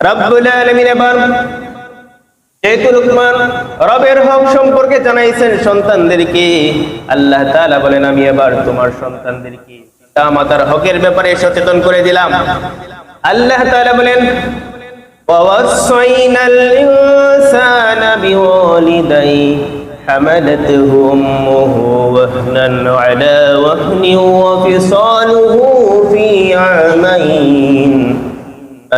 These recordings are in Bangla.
রব্বুল আলামিন এবার যেহেতু লুকমান রবের হক সম্পর্কে জানাইছেন সন্তানদেরকে, আল্লাহ তাআলা বলেন আমি এবার তোমার সন্তানদেরকে পিতামাতার হকের ব্যাপারে সচেতন করে দিলাম। আল্লাহ তাআলা বলেন ওয়াসাইনাল ইনসানা বিওয়ালিদাইহি হামালাতহু উম্মুহু ওয়াহনান আলা ওয়াহনিন ওয়া ফিসালুহু ফি আমাইন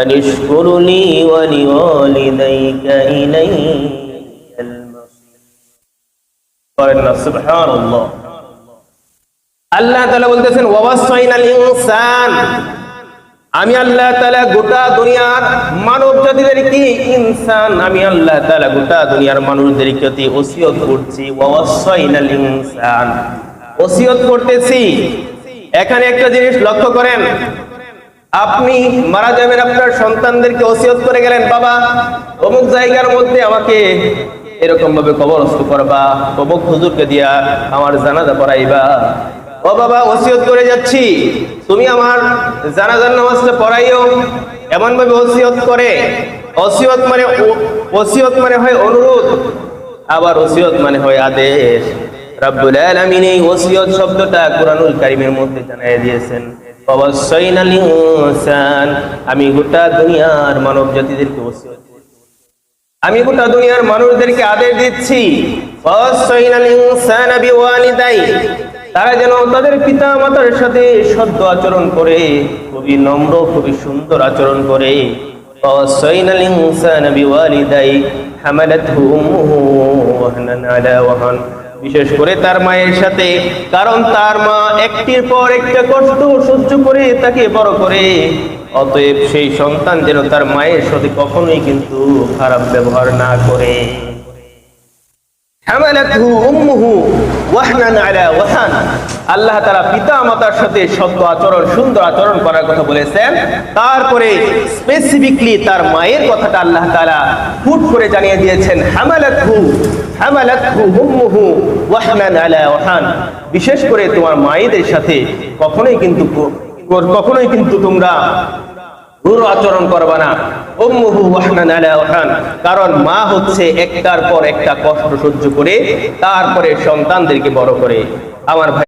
আনিশকুর লি ওয়া লিওয়ালিদাইকা ইলাইয়াল মাসির। সুবহানাল্লাহ। আল্লাহ তাআলা বলতেছেন ওয়াসাইনাল ইনসান, আমি আল্লাহ তাআলা গোটা দুনিয়ার মানব জাতিদেরকে ইনসান, আমি আল্লাহ তাআলা গোটা দুনিয়ার মানুষদেরকে ওসিয়ত করছি। ওয়াসাইনাল ইনসান, ওসিয়ত করতেছি। এখানে একটা জিনিস লক্ষ্য করেন, আপনি মারা যাবেন, আপনার সন্তানদেরকে ওসিয়ত করে গেলেন, বাবা অমুক জায়গার মধ্যে আমাকে এরকম ভাবে কবরস্থ করবা, অমুক হুজুরকে দিয়া আমার জানাজা পড়াইবা। ও বাবা ওসিয়ত করে যাচ্ছি, তুমি আমার জানাজার নামাজটা পড়াইও, এমন ভাবে ওসিয়ত করে। ওসিয়ত মানে হয় অনুরোধ, আবার ওসিয়ত মানে হয় আদেশ। রব্বুল আলামিন এই ওসিয়ত শব্দটা কুরআনুল কারীমের মধ্যে জানিয়ে দিয়েছেন ওয়াসাইনাল ইনসান, আমি গোটা দুনিয়ার মানব জাতিদেরকে ওসিয়ত করছি, আমি গোটা দুনিয়ার মানুষদেরকে আদেশ দিচ্ছি ওয়াসাইনাল ইনসানা বিওয়ালিদাইহি, তারা যেন তাদের পিতা মাতার সাথে সদ্য আচরণ করে, খুবই নম্র খুবই সুন্দর আচরণ করে। ওয়াসাইনাল ইনসানা বিওয়ালিদাইহি হামালাতহু উম্মুহু ওয়াহনান আলা ওয়াহন, বিশেষ করে তার মায়ের সাথে, কারণ তার মা একটির পর একটা কষ্ট সহ্য করে তাকে বড় করে। অতএব সেই সন্তান যেন তার মায়ের সাথে কখনোই কিন্তু খারাপ ব্যবহার না করে। হামালাতহু উম্মুহু ওয়াহনান আলা ওয়াহন, আল্লাহ তাআলা পিতা মাতার সাথে সদ্য আচরণ সুন্দর আচরণ করার কথা বলেছেন। তারপরে স্পেসিফিকলি তার মায়ের কথাটা আল্লাহ তাআলা হুট করে জানিয়ে দিয়েছেন হামালাতহু উম্মুহু ওয়াহনান আলা ওয়াহন, বিশেষ করে তোমার মায়েদের সাথে কখনোই কিন্তু তোমরা রূঢ় আচরণ করবা না। উম্মুহু ওয়াহনান আলা ওয়াহন, কারণ মা হচ্ছে একটার পর একটা কষ্ট সহ্য করে তারপরে সন্তানদেরকে বড় করে। আমার ভাই